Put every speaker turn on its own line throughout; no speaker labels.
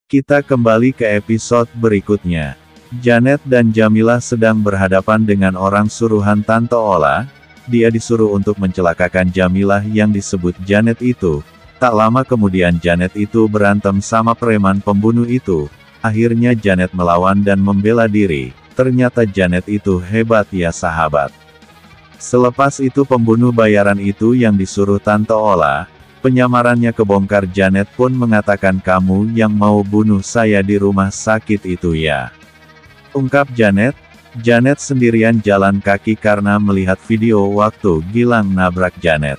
Kita kembali ke episode berikutnya. Janet dan Jamilah sedang berhadapan dengan orang suruhan Tante Ola. Dia disuruh untuk mencelakakan Jamilah yang disebut Janet itu. Tak lama kemudian Janet itu berantem sama preman pembunuh itu. Akhirnya Janet melawan dan membela diri. Ternyata Janet itu hebat ya sahabat. Selepas itu pembunuh bayaran itu yang disuruh Tante Ola. Penyamarannya kebongkar. Janet pun mengatakan, kamu yang mau bunuh saya di rumah sakit itu ya. Ungkap Janet. Janet sendirian jalan kaki karena melihat video waktu Gilang nabrak Janet.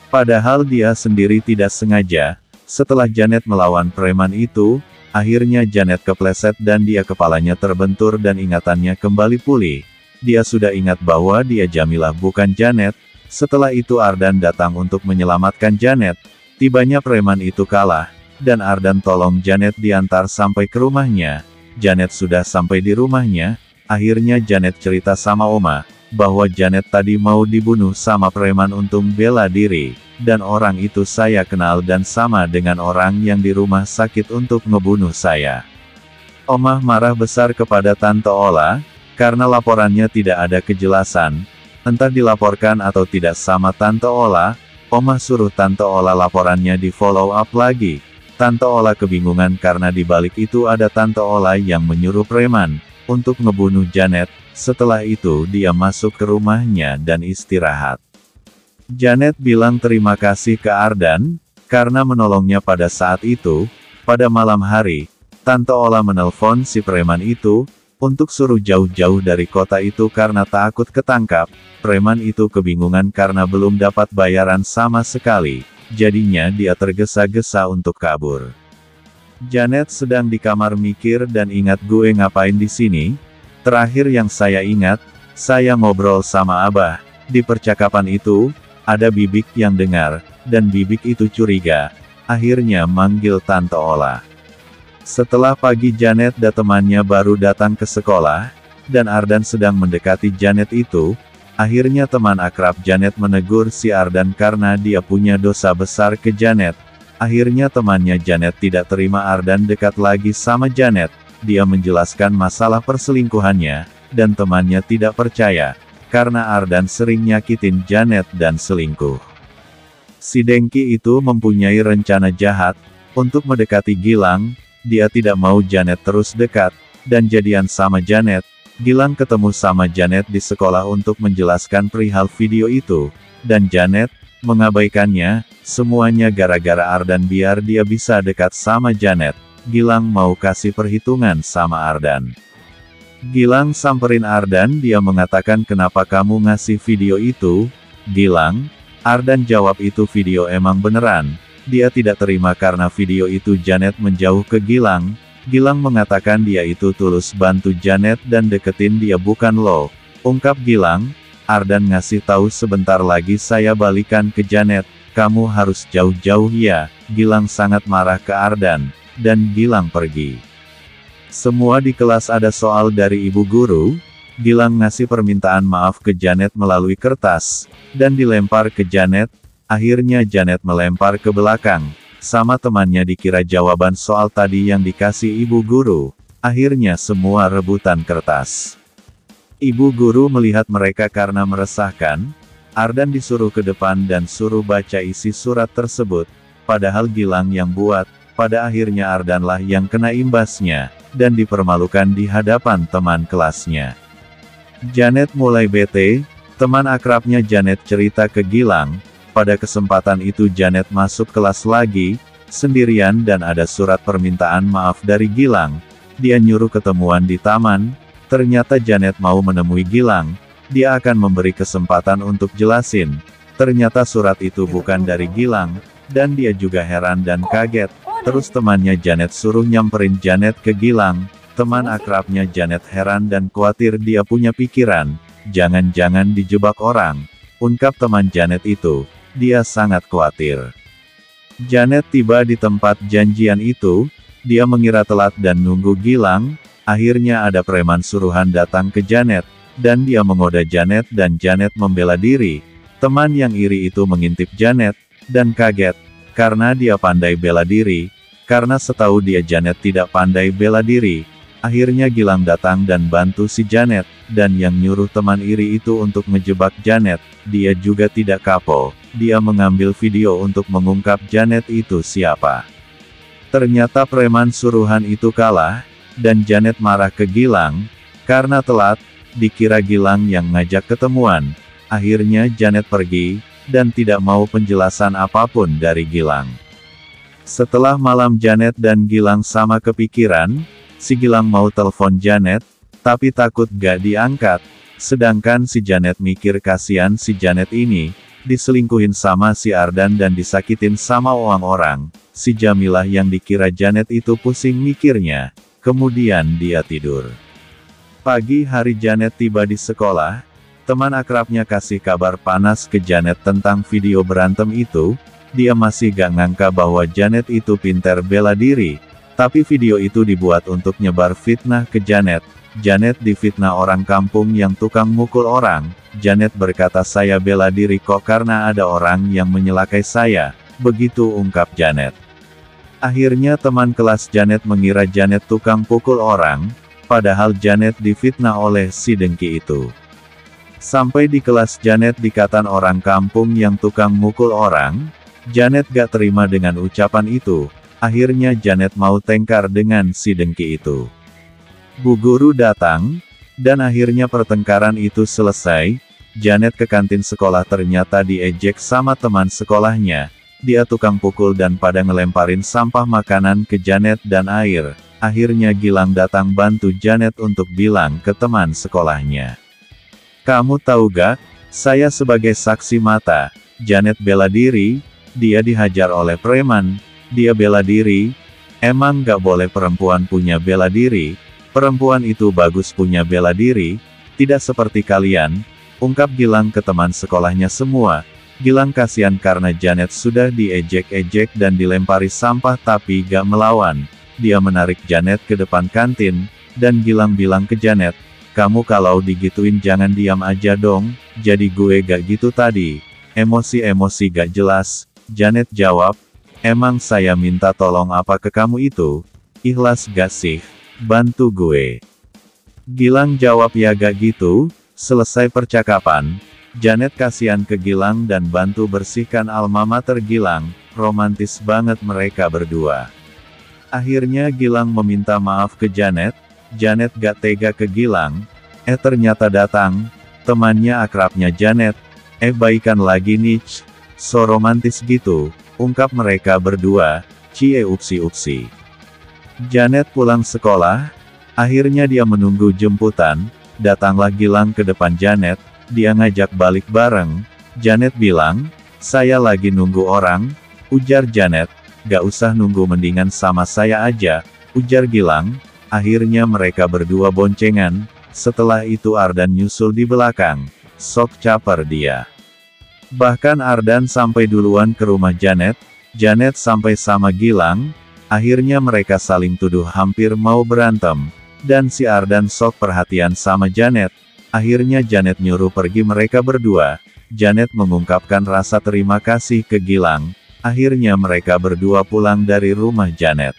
Padahal dia sendiri tidak sengaja. Setelah Janet melawan preman itu, akhirnya Janet kepleset dan dia kepalanya terbentur dan ingatannya kembali pulih. Dia sudah ingat bahwa dia Jamilah bukan Janet. Setelah itu Ardan datang untuk menyelamatkan Janet. Tibanya preman itu kalah, dan Ardan tolong Janet diantar sampai ke rumahnya. Janet sudah sampai di rumahnya. Akhirnya Janet cerita sama Oma, bahwa Janet tadi mau dibunuh sama preman untuk bela diri. Dan orang itu saya kenal dan sama dengan orang yang di rumah sakit untuk ngebunuh saya. Oma marah besar kepada Tante Ola, karena laporannya tidak ada kejelasan. Entah dilaporkan atau tidak sama Tante Ola. Oma suruh Tante Ola laporannya di follow up lagi. Tante Ola kebingungan karena di balik itu ada Tante Ola yang menyuruh preman untuk ngebunuh Janet. Setelah itu dia masuk ke rumahnya dan istirahat. Janet bilang terima kasih ke Ardan karena menolongnya pada saat itu. Pada malam hari, Tante Ola menelpon si preman itu untuk suruh jauh-jauh dari kota itu karena takut ketangkap. Preman itu kebingungan karena belum dapat bayaran sama sekali. Jadinya dia tergesa-gesa untuk kabur. Janet sedang di kamar mikir dan ingat, gue ngapain di sini? Terakhir yang saya ingat, saya ngobrol sama Abah. Di percakapan itu, ada Bibik yang dengar, dan Bibik itu curiga. Akhirnya manggil Tante Ola. Setelah pagi Janet dan temannya baru datang ke sekolah, dan Ardan sedang mendekati Janet itu. Akhirnya teman akrab Janet menegur si Ardan karena dia punya dosa besar ke Janet. Akhirnya temannya Janet tidak terima Ardan dekat lagi sama Janet. Dia menjelaskan masalah perselingkuhannya, dan temannya tidak percaya, karena Ardan sering nyakitin Janet dan selingkuh. Si Dengki itu mempunyai rencana jahat, untuk mendekati Gilang. Dia tidak mau Janet terus dekat, dan jadian sama Janet. Gilang ketemu sama Janet di sekolah untuk menjelaskan perihal video itu, dan Janet mengabaikannya. Semuanya gara-gara Ardan biar dia bisa dekat sama Janet. Gilang mau kasih perhitungan sama Ardan. Gilang samperin Ardan, dia mengatakan kenapa kamu ngasih video itu, Gilang? Ardan jawab itu video emang beneran. Dia tidak terima karena video itu Janet menjauh ke Gilang. Gilang mengatakan dia itu tulus bantu Janet dan deketin dia bukan lo. Ungkap Gilang. Ardan ngasih tahu sebentar lagi saya balikan ke Janet. Kamu harus jauh-jauh ya. Gilang sangat marah ke Ardan. Dan Gilang pergi. Semua di kelas ada soal dari ibu guru. Gilang ngasih permintaan maaf ke Janet melalui kertas. Dan dilempar ke Janet. Akhirnya Janet melempar ke belakang. Sama temannya dikira jawaban soal tadi yang dikasih ibu guru. Akhirnya semua rebutan kertas. Ibu guru melihat mereka karena meresahkan. Ardan disuruh ke depan dan suruh baca isi surat tersebut. Padahal Gilang yang buat. Pada akhirnya Ardanlah yang kena imbasnya. Dan dipermalukan di hadapan teman kelasnya. Janet mulai bete. Teman akrabnya Janet cerita ke Gilang. Pada kesempatan itu Janet masuk kelas lagi, sendirian dan ada surat permintaan maaf dari Gilang. Dia nyuruh ketemuan di taman. Ternyata Janet mau menemui Gilang. Dia akan memberi kesempatan untuk jelasin. Ternyata surat itu bukan dari Gilang, dan dia juga heran dan kaget. Terus temannya Janet suruh nyamperin Janet ke Gilang. Teman akrabnya Janet heran dan khawatir, dia punya pikiran, jangan-jangan dijebak orang. Ungkap teman Janet itu. Dia sangat khawatir. Janet tiba di tempat janjian itu. Dia mengira telat dan nunggu Gilang. Akhirnya ada preman suruhan datang ke Janet. Dan dia menggoda Janet dan Janet membela diri. Teman yang iri itu mengintip Janet. Dan kaget. Karena dia pandai bela diri. Karena setahu dia Janet tidak pandai bela diri, akhirnya Gilang datang dan bantu si Janet, dan yang nyuruh teman iri itu untuk ngejebak Janet, dia juga tidak kapok, dia mengambil video untuk mengungkap Janet itu siapa. Ternyata preman suruhan itu kalah, dan Janet marah ke Gilang, karena telat, dikira Gilang yang ngajak ketemuan. Akhirnya Janet pergi, dan tidak mau penjelasan apapun dari Gilang. Setelah malam Janet dan Gilang sama kepikiran, si Gilang mau telepon Janet, tapi takut gak diangkat, sedangkan si Janet mikir kasihan si Janet ini, diselingkuhin sama si Ardan dan disakitin sama orang-orang, si Jamilah yang dikira Janet itu pusing mikirnya, kemudian dia tidur. Pagi hari Janet tiba di sekolah, teman akrabnya kasih kabar panas ke Janet tentang video berantem itu, dia masih gak ngangka bahwa Janet itu pinter bela diri, tapi video itu dibuat untuk nyebar fitnah ke Janet. Janet difitnah orang kampung yang tukang mukul orang. Janet berkata saya bela diri kok karena ada orang yang menyelakai saya, begitu ungkap Janet. Akhirnya teman kelas Janet mengira Janet tukang pukul orang, padahal Janet difitnah oleh si dengki itu. Sampai di kelas Janet dikatain orang kampung yang tukang mukul orang, Janet gak terima dengan ucapan itu, akhirnya Janet mau tengkar dengan si dengki itu. Bu guru datang, dan akhirnya pertengkaran itu selesai. Janet ke kantin sekolah ternyata diejek sama teman sekolahnya, dia tukang pukul dan pada ngelemparin sampah makanan ke Janet dan air. Akhirnya Gilang datang bantu Janet untuk bilang ke teman sekolahnya. Kamu tahu gak, saya sebagai saksi mata, Janet bela diri, dia dihajar oleh preman, dia bela diri, emang gak boleh perempuan punya bela diri, perempuan itu bagus punya bela diri, tidak seperti kalian, ungkap Gilang ke teman sekolahnya semua. Gilang kasihan karena Janet sudah diejek-ejek dan dilempari sampah tapi gak melawan, dia menarik Janet ke depan kantin, dan Gilang bilang ke Janet, kamu kalau digituin jangan diam aja dong, jadi gue gak gitu tadi, emosi-emosi gak jelas. Janet jawab, emang saya minta tolong apa ke kamu itu, ikhlas gak sih, bantu gue. Gilang jawab ya gak gitu. Selesai percakapan, Janet kasihan ke Gilang dan bantu bersihkan alma mater Gilang, romantis banget mereka berdua. Akhirnya Gilang meminta maaf ke Janet, Janet gak tega ke Gilang, ternyata datang, temannya akrabnya Janet, baikan lagi nih, so romantis gitu, ungkap mereka berdua, cie upsi-upsi. Janet pulang sekolah, akhirnya dia menunggu jemputan, datanglah Gilang ke depan Janet, dia ngajak balik bareng, Janet bilang, saya lagi nunggu orang, ujar Janet, gak usah nunggu mendingan sama saya aja, ujar Gilang. Akhirnya mereka berdua boncengan, setelah itu Ardan nyusul di belakang, sok caper dia. Bahkan Ardan sampai duluan ke rumah Janet, Janet sampai sama Gilang, akhirnya mereka saling tuduh hampir mau berantem, dan si Ardan sok perhatian sama Janet, akhirnya Janet nyuruh pergi mereka berdua, Janet mengungkapkan rasa terima kasih ke Gilang, akhirnya mereka berdua pulang dari rumah Janet.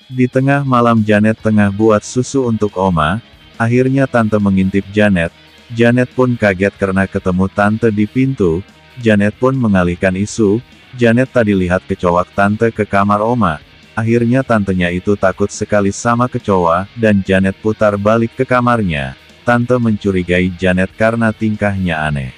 Di tengah malam Janet tengah buat susu untuk Oma, akhirnya tante mengintip Janet, Janet pun kaget karena ketemu tante di pintu, Janet pun mengalihkan isu, Janet tadi lihat kecoak tante ke kamar Oma, akhirnya tantenya itu takut sekali sama kecoa, dan Janet putar balik ke kamarnya, tante mencurigai Janet karena tingkahnya aneh.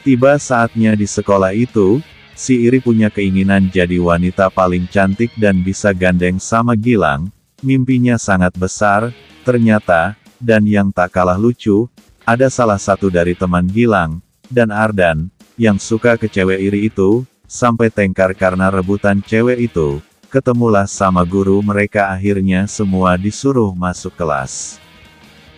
Tiba saatnya di sekolah itu, si Iri punya keinginan jadi wanita paling cantik dan bisa gandeng sama Gilang, mimpinya sangat besar, ternyata, dan yang tak kalah lucu, ada salah satu dari teman Gilang, dan Ardan, yang suka ke cewek Iri itu, sampai tengkar karena rebutan cewek itu, ketemulah sama guru mereka akhirnya semua disuruh masuk kelas.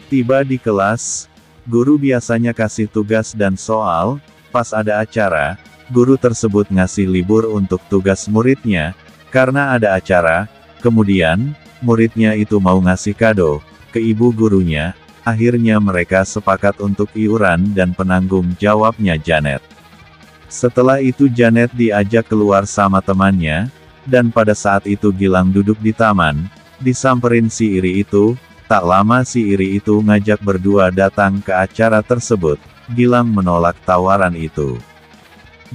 Tiba di kelas, guru biasanya kasih tugas dan soal, pas ada acara, guru tersebut ngasih libur untuk tugas muridnya, karena ada acara, kemudian, muridnya itu mau ngasih kado, ke ibu gurunya, akhirnya mereka sepakat untuk iuran dan penanggung jawabnya Janet. Setelah itu Janet diajak keluar sama temannya, dan pada saat itu Gilang duduk di taman, disamperin si Iri itu. Tak lama si Iri itu ngajak berdua datang ke acara tersebut. Gilang menolak tawaran itu.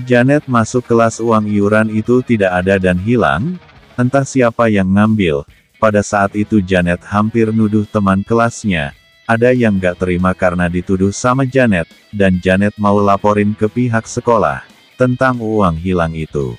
Janet masuk kelas, uang iuran itu tidak ada dan hilang, entah siapa yang ngambil. Pada saat itu Janet hampir nuduh teman kelasnya. Ada yang gak terima karena dituduh sama Janet, dan Janet mau laporin ke pihak sekolah tentang uang hilang itu.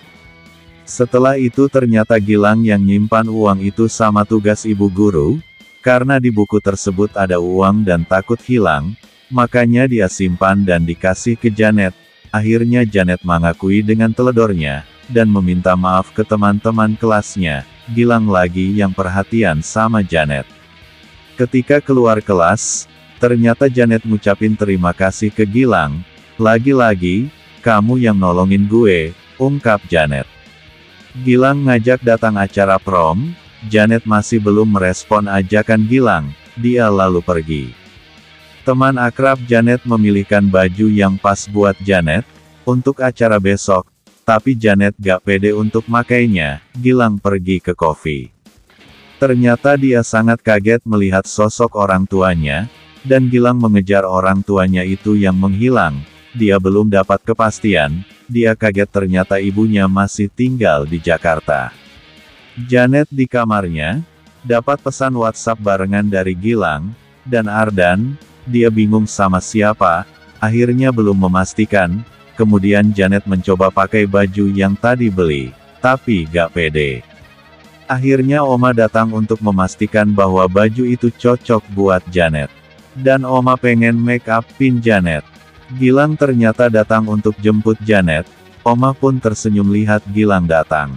Setelah itu ternyata Gilang yang nyimpan uang itu sama tugas ibu guru. Karena di buku tersebut ada uang dan takut hilang, makanya dia simpan dan dikasih ke Janet. Akhirnya Janet mengakui dengan teledornya, dan meminta maaf ke teman-teman kelasnya. Gilang lagi yang perhatian sama Janet. Ketika keluar kelas, ternyata Janet ngucapin terima kasih ke Gilang. Lagi-lagi, kamu yang nolongin gue, ungkap Janet. Gilang ngajak datang acara prom. Janet masih belum merespon ajakan Gilang, dia lalu pergi. Teman akrab Janet memilihkan baju yang pas buat Janet, untuk acara besok, tapi Janet gak pede untuk makainya. Gilang pergi ke kopi. Ternyata dia sangat kaget melihat sosok orang tuanya, dan Gilang mengejar orang tuanya itu yang menghilang. Dia belum dapat kepastian, dia kaget ternyata ibunya masih tinggal di Jakarta. Janet di kamarnya, dapat pesan WhatsApp barengan dari Gilang dan Ardan. Dia bingung sama siapa, akhirnya belum memastikan. Kemudian Janet mencoba pakai baju yang tadi beli, tapi gak pede. Akhirnya Oma datang untuk memastikan bahwa baju itu cocok buat Janet. Dan Oma pengen make up-in Janet. Gilang ternyata datang untuk jemput Janet. Oma pun tersenyum lihat Gilang datang.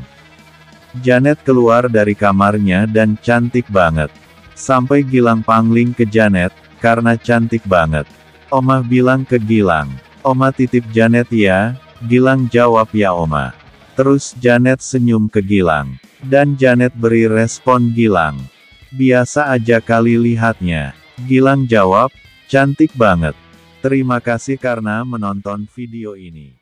Janet keluar dari kamarnya dan cantik banget. Sampai Gilang pangling ke Janet, karena cantik banget. Oma bilang ke Gilang, "Oma titip Janet ya?" Gilang jawab, "Ya Oma." Terus Janet senyum ke Gilang. Dan Janet beri respon Gilang, "Biasa aja kali lihatnya." Gilang jawab, "Cantik banget." Terima kasih karena menonton video ini.